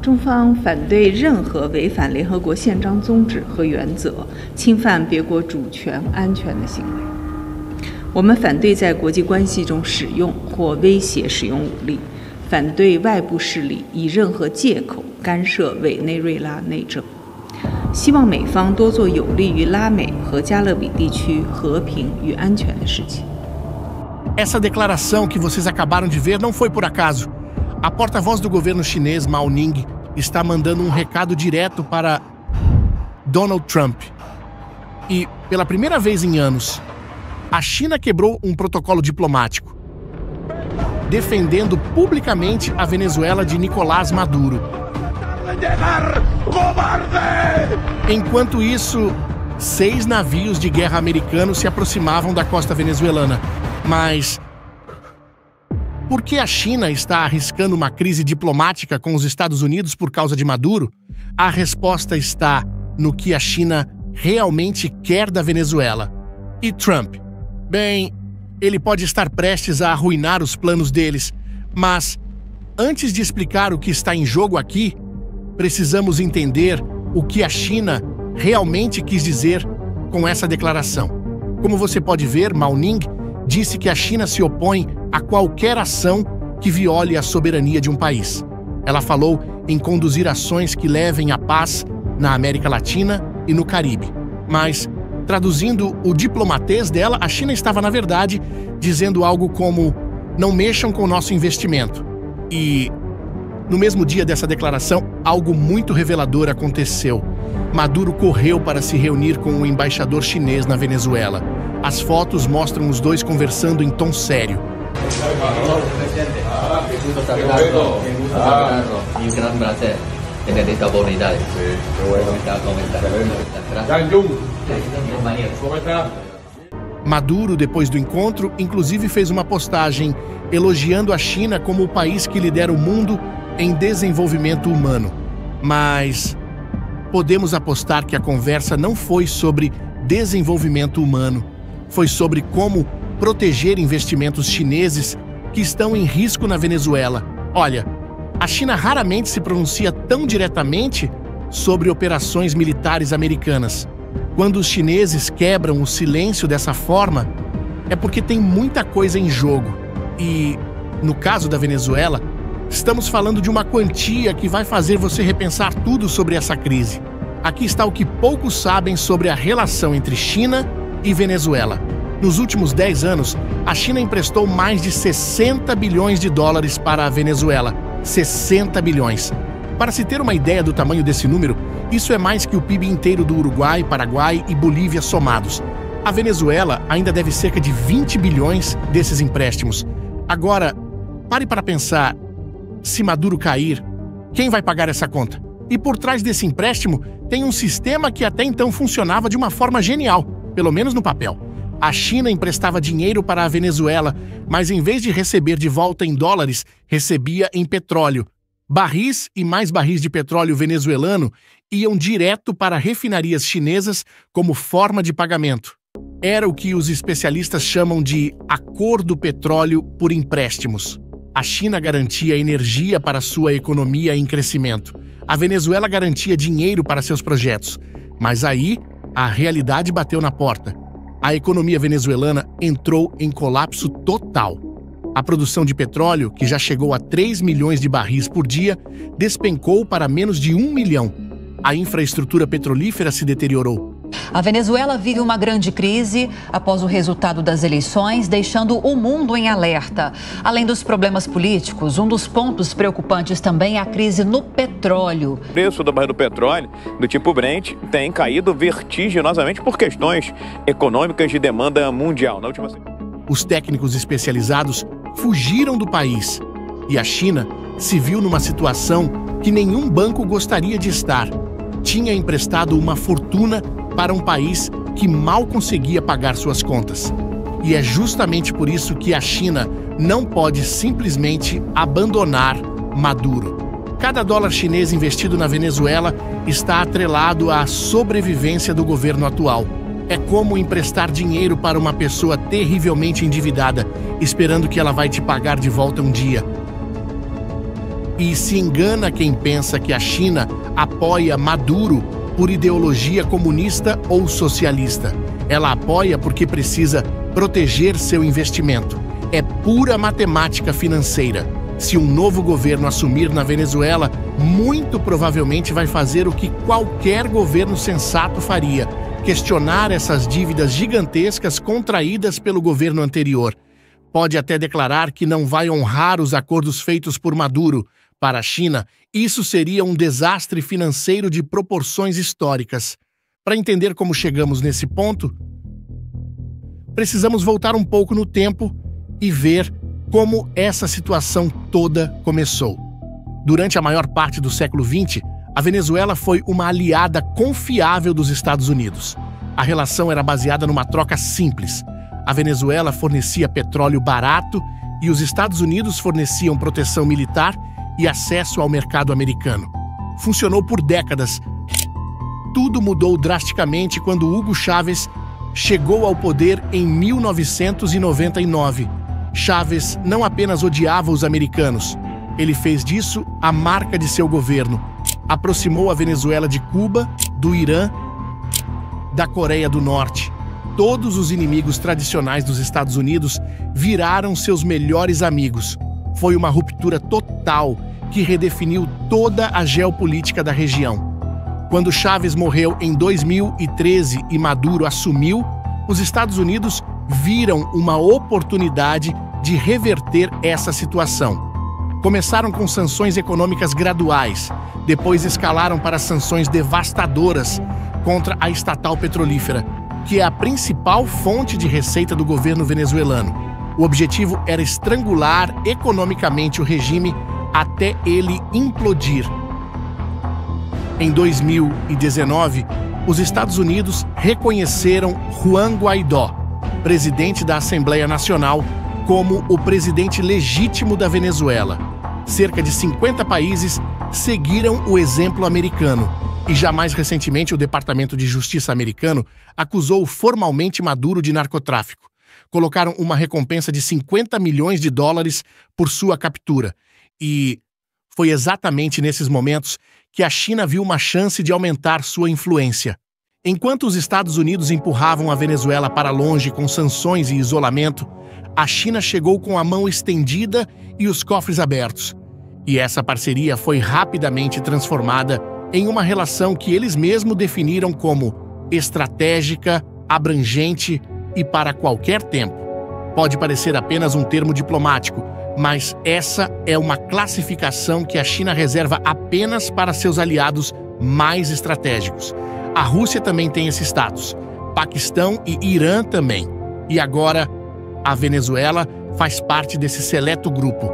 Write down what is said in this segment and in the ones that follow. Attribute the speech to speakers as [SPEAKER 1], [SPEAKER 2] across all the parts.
[SPEAKER 1] 中方反对任何违反联合国宪章宗旨和原则、侵犯别国主权安全的行为。我们反对在国际关系中使用或威胁使用武力，反对外部势力以任何借口干涉委内瑞拉内政。希望美方多做有利于拉美和加勒比地区和平与安全的事情。
[SPEAKER 2] Essa declaração que vocês acabaram de ver não foi por acaso. A porta-voz do governo chinês, Mao Ning, está mandando um recado direto para Donald Trump. E, pela primeira vez em anos, a China quebrou um protocolo diplomático, defendendo publicamente a Venezuela de Nicolás Maduro. Enquanto isso, 6 navios de guerra americanos se aproximavam da costa venezuelana. Mas por que a China está arriscando uma crise diplomática com os Estados Unidos por causa de Maduro? A resposta está no que a China realmente quer da Venezuela. E Trump? Bem, ele pode estar prestes a arruinar os planos deles, mas antes de explicar o que está em jogo aqui, precisamos entender o que a China realmente quis dizer com essa declaração. Como você pode ver, Mao Ning disse que a China se opõe a qualquer ação que viole a soberania de um país. Ela falou em conduzir ações que levem à paz na América Latina e no Caribe. Mas, traduzindo o diplomatês dela, a China estava, na verdade, dizendo algo como: não mexam com o nosso investimento. E, no mesmo dia dessa declaração, algo muito revelador aconteceu. Maduro correu para se reunir com o embaixador chinês na Venezuela. As fotos mostram os dois conversando em tom sério. Maduro, depois do encontro, inclusive fez uma postagem elogiando a China como o país que lidera o mundo em desenvolvimento humano. Mas podemos apostar que a conversa não foi sobre desenvolvimento humano. Foi sobre como proteger investimentos chineses que estão em risco na Venezuela. Olha, a China raramente se pronuncia tão diretamente sobre operações militares americanas. Quando os chineses quebram o silêncio dessa forma, é porque tem muita coisa em jogo. E, no caso da Venezuela, estamos falando de uma quantia que vai fazer você repensar tudo sobre essa crise. Aqui está o que poucos sabem sobre a relação entre China e Venezuela. Nos últimos 10 anos, a China emprestou mais de 60 bilhões de dólares para a Venezuela. 60 bilhões. Para se ter uma ideia do tamanho desse número, isso é mais que o PIB inteiro do Uruguai, Paraguai e Bolívia somados. A Venezuela ainda deve cerca de 20 bilhões desses empréstimos. Agora, pare para pensar, se Maduro cair, quem vai pagar essa conta? E por trás desse empréstimo tem um sistema que até então funcionava de uma forma genial, pelo menos no papel. A China emprestava dinheiro para a Venezuela, mas em vez de receber de volta em dólares, recebia em petróleo. Barris e mais barris de petróleo venezuelano iam direto para refinarias chinesas como forma de pagamento. Era o que os especialistas chamam de acordo petróleo por empréstimos. A China garantia energia para sua economia em crescimento. A Venezuela garantia dinheiro para seus projetos. Mas aí, a realidade bateu na porta. A economia venezuelana entrou em colapso total. A produção de petróleo, que já chegou a 3 milhões de barris por dia, despencou para menos de 1 milhão. A infraestrutura petrolífera se deteriorou.
[SPEAKER 3] A Venezuela vive uma grande crise após o resultado das eleições, deixando o mundo em alerta. Além dos problemas políticos, um dos pontos preocupantes também é a crise no petróleo.
[SPEAKER 4] O preço do barril do petróleo, do tipo Brent, tem caído vertiginosamente por questões econômicas de demanda mundial.
[SPEAKER 2] Os técnicos especializados fugiram do país e a China se viu numa situação que nenhum banco gostaria de estar. Tinha emprestado uma fortuna para um país que mal conseguia pagar suas contas. E é justamente por isso que a China não pode simplesmente abandonar Maduro. Cada dólar chinês investido na Venezuela está atrelado à sobrevivência do governo atual. É como emprestar dinheiro para uma pessoa terrivelmente endividada, esperando que ela vai te pagar de volta um dia. E se engana quem pensa que a China apoia Maduro por ideologia comunista ou socialista. Ela apoia porque precisa proteger seu investimento. É pura matemática financeira. Se um novo governo assumir na Venezuela, muito provavelmente vai fazer o que qualquer governo sensato faria: questionar essas dívidas gigantescas contraídas pelo governo anterior. Pode até declarar que não vai honrar os acordos feitos por Maduro. Para a China, isso seria um desastre financeiro de proporções históricas. Para entender como chegamos nesse ponto, precisamos voltar um pouco no tempo e ver como essa situação toda começou. Durante a maior parte do século XX, a Venezuela foi uma aliada confiável dos Estados Unidos. A relação era baseada numa troca simples. A Venezuela fornecia petróleo barato e os Estados Unidos forneciam proteção militar e acesso ao mercado americano. Funcionou por décadas. Tudo mudou drasticamente quando Hugo Chávez chegou ao poder em 1999. Chávez não apenas odiava os americanos, ele fez disso a marca de seu governo. Aproximou a Venezuela de Cuba, do Irã, da Coreia do Norte. Todos os inimigos tradicionais dos Estados Unidos viraram seus melhores amigos. Foi uma ruptura total que redefiniu toda a geopolítica da região. Quando Chávez morreu em 2013 e Maduro assumiu, os Estados Unidos viram uma oportunidade de reverter essa situação. Começaram com sanções econômicas graduais, depois escalaram para sanções devastadoras contra a estatal petrolífera, que é a principal fonte de receita do governo venezuelano. O objetivo era estrangular economicamente o regime até ele implodir. Em 2019, os Estados Unidos reconheceram Juan Guaidó, presidente da Assembleia Nacional, como o presidente legítimo da Venezuela. Cerca de 50 países seguiram o exemplo americano e já mais recentemente o Departamento de Justiça americano acusou formalmente Maduro de narcotráfico. Colocaram uma recompensa de $50 milhões por sua captura. E foi exatamente nesses momentos que a China viu uma chance de aumentar sua influência. Enquanto os Estados Unidos empurravam a Venezuela para longe com sanções e isolamento, a China chegou com a mão estendida e os cofres abertos. E essa parceria foi rapidamente transformada em uma relação que eles mesmos definiram como estratégica, abrangente e para qualquer tempo. Pode parecer apenas um termo diplomático, mas essa é uma classificação que a China reserva apenas para seus aliados mais estratégicos. A Rússia também tem esse status, Paquistão e Irã também. E agora, a Venezuela faz parte desse seleto grupo.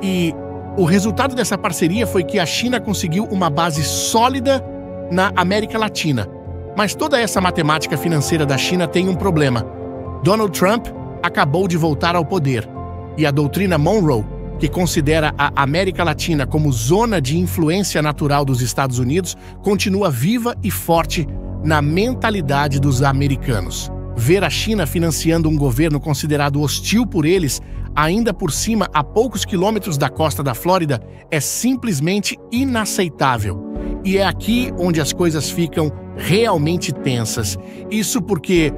[SPEAKER 2] E o resultado dessa parceria foi que a China conseguiu uma base sólida na América Latina. Mas toda essa matemática financeira da China tem um problema. Donald Trump acabou de voltar ao poder. E a doutrina Monroe, que considera a América Latina como zona de influência natural dos Estados Unidos, continua viva e forte na mentalidade dos americanos. Ver a China financiando um governo considerado hostil por eles, ainda por cima a poucos quilômetros da costa da Flórida, é simplesmente inaceitável. E é aqui onde as coisas ficam realmente tensas. Isso porque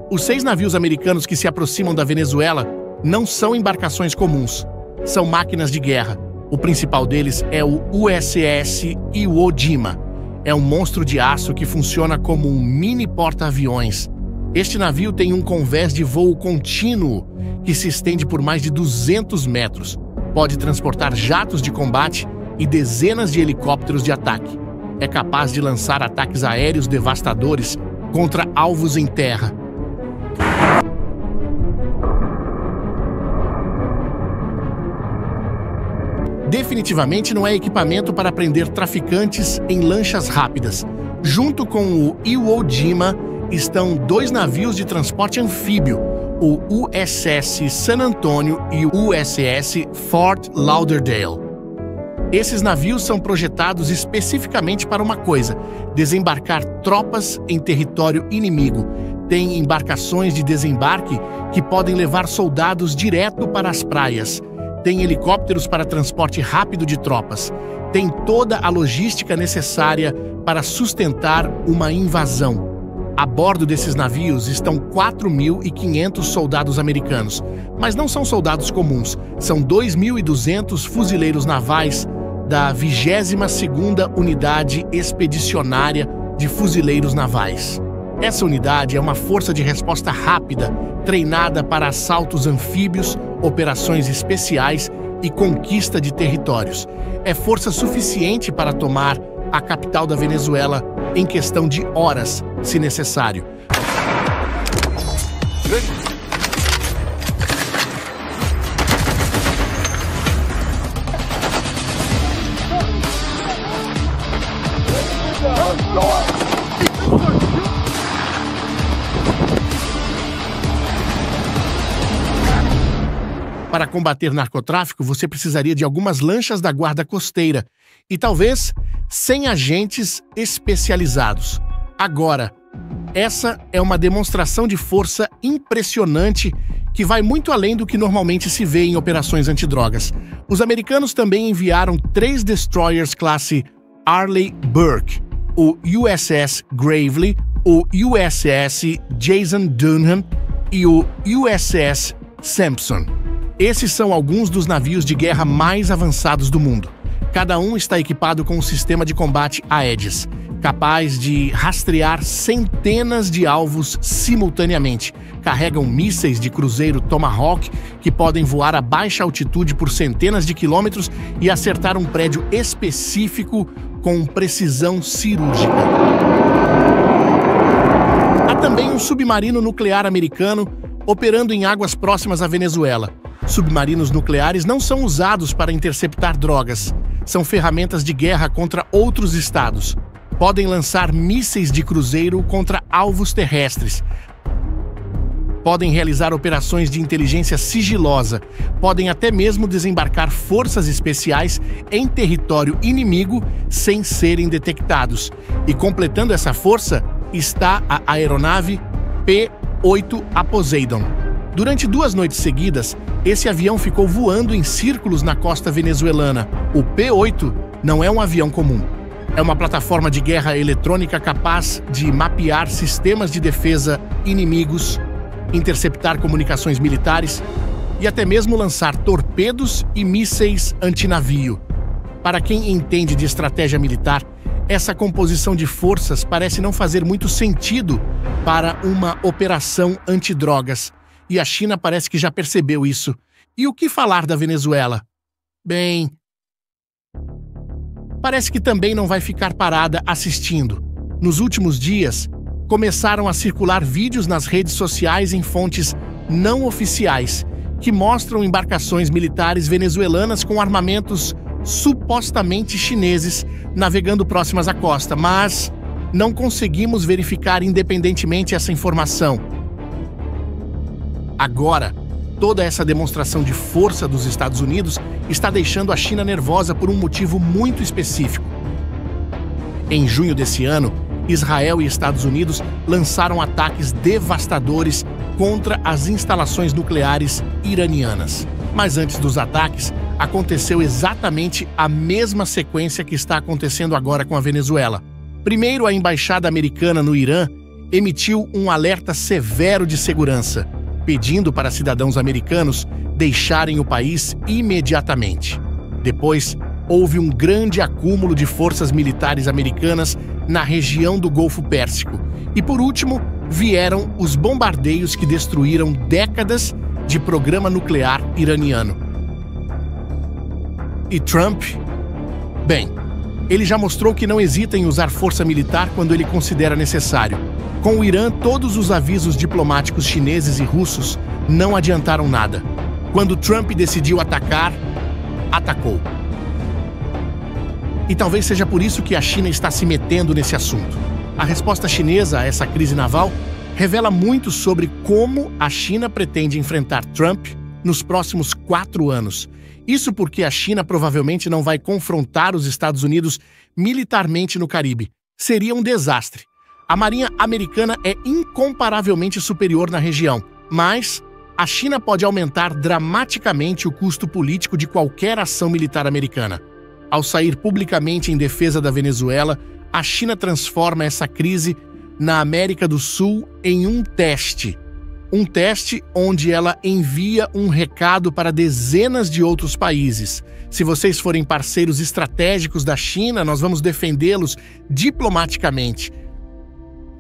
[SPEAKER 2] os 6 navios americanos que se aproximam da Venezuela não são embarcações comuns. São máquinas de guerra. O principal deles é o USS Iwo Jima. É um monstro de aço que funciona como um mini porta-aviões. Este navio tem um convés de voo contínuo que se estende por mais de 200 metros. Pode transportar jatos de combate e dezenas de helicópteros de ataque. É capaz de lançar ataques aéreos devastadores contra alvos em terra. Definitivamente não é equipamento para prender traficantes em lanchas rápidas. Junto com o Iwo Jima estão 2 navios de transporte anfíbio, o USS San Antonio e o USS Fort Lauderdale. Esses navios são projetados especificamente para uma coisa: desembarcar tropas em território inimigo. Tem embarcações de desembarque que podem levar soldados direto para as praias. tem helicópteros para transporte rápido de tropas, tem toda a logística necessária para sustentar uma invasão. A bordo desses navios estão 4.500 soldados americanos, mas não são soldados comuns, são 2.200 fuzileiros navais da 22ª Unidade Expedicionária de Fuzileiros Navais. Essa unidade é uma força de resposta rápida, treinada para assaltos anfíbios, operações especiais e conquista de territórios. É força suficiente para tomar a capital da Venezuela em questão de horas, se necessário. Para combater narcotráfico, você precisaria de algumas lanchas da guarda costeira e talvez 100 agentes especializados. Agora, essa é uma demonstração de força impressionante que vai muito além do que normalmente se vê em operações antidrogas. Os americanos também enviaram 3 destroyers classe Arleigh Burke, o USS Gravely, o USS Jason Dunham e o USS Sampson. Esses são alguns dos navios de guerra mais avançados do mundo. Cada um está equipado com um sistema de combate Aegis, capaz de rastrear centenas de alvos simultaneamente. Carregam mísseis de cruzeiro Tomahawk que podem voar a baixa altitude por centenas de quilômetros e acertar um prédio específico com precisão cirúrgica. Há também um submarino nuclear americano operando em águas próximas à Venezuela. Submarinos nucleares não são usados para interceptar drogas. São ferramentas de guerra contra outros estados. Podem lançar mísseis de cruzeiro contra alvos terrestres. Podem realizar operações de inteligência sigilosa. Podem até mesmo desembarcar forças especiais em território inimigo sem serem detectados. E completando essa força está a aeronave P-8 Poseidon. Durante 2 noites seguidas, esse avião ficou voando em círculos na costa venezuelana. O P-8 não é um avião comum. É uma plataforma de guerra eletrônica capaz de mapear sistemas de defesa inimigos, interceptar comunicações militares e até mesmo lançar torpedos e mísseis antinavio. Para quem entende de estratégia militar, essa composição de forças parece não fazer muito sentido para uma operação antidrogas. E a China parece que já percebeu isso. E o que falar da Venezuela? Bem, parece que também não vai ficar parada assistindo. Nos últimos dias, começaram a circular vídeos nas redes sociais em fontes não oficiais que mostram embarcações militares venezuelanas com armamentos supostamente chineses navegando próximas à costa, mas não conseguimos verificar independentemente essa informação. Agora, toda essa demonstração de força dos Estados Unidos está deixando a China nervosa por um motivo muito específico. Em junho desse ano, Israel e Estados Unidos lançaram ataques devastadores contra as instalações nucleares iranianas. Mas antes dos ataques, aconteceu exatamente a mesma sequência que está acontecendo agora com a Venezuela. Primeiro, a embaixada americana no Irã emitiu um alerta severo de segurança, pedindo para cidadãos americanos deixarem o país imediatamente. Depois, houve um grande acúmulo de forças militares americanas na região do Golfo Pérsico. E por último, vieram os bombardeios que destruíram décadas de programa nuclear iraniano. E Trump? Bem, ele já mostrou que não hesita em usar força militar quando ele considera necessário. Com o Irã, todos os avisos diplomáticos chineses e russos não adiantaram nada. Quando Trump decidiu atacar, atacou. E talvez seja por isso que a China está se metendo nesse assunto. A resposta chinesa a essa crise naval revela muito sobre como a China pretende enfrentar Trump nos próximos 4 anos. Isso porque a China provavelmente não vai confrontar os Estados Unidos militarmente no Caribe. Seria um desastre. A Marinha americana é incomparavelmente superior na região, mas a China pode aumentar dramaticamente o custo político de qualquer ação militar americana. Ao sair publicamente em defesa da Venezuela, a China transforma essa crise na América do Sul em um teste. Um teste onde ela envia um recado para dezenas de outros países. Se vocês forem parceiros estratégicos da China, nós vamos defendê-los diplomaticamente.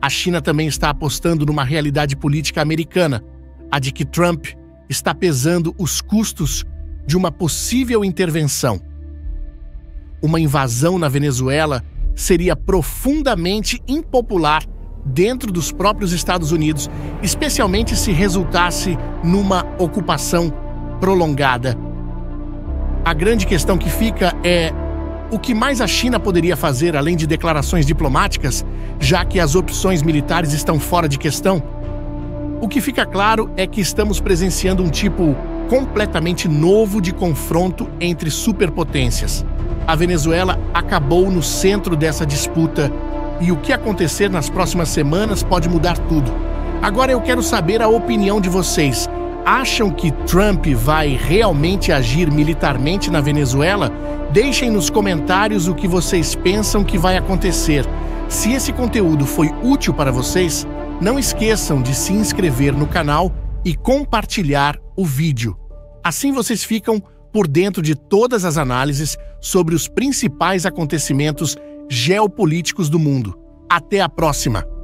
[SPEAKER 2] A China também está apostando numa realidade política americana, a de que Trump está pesando os custos de uma possível intervenção. Uma invasão na Venezuela seria profundamente impopular dentro dos próprios Estados Unidos, especialmente se resultasse numa ocupação prolongada. A grande questão que fica é o que mais a China poderia fazer além de declarações diplomáticas, já que as opções militares estão fora de questão? O que fica claro é que estamos presenciando um tipo completamente novo de confronto entre superpotências. A Venezuela acabou no centro dessa disputa e o que acontecer nas próximas semanas pode mudar tudo. Agora eu quero saber a opinião de vocês. Acham que Trump vai realmente agir militarmente na Venezuela? Deixem nos comentários o que vocês pensam que vai acontecer. Se esse conteúdo foi útil para vocês, não esqueçam de se inscrever no canal e compartilhar o vídeo. Assim vocês ficam por dentro de todas as análises sobre os principais acontecimentos geopolíticos do mundo. Até a próxima!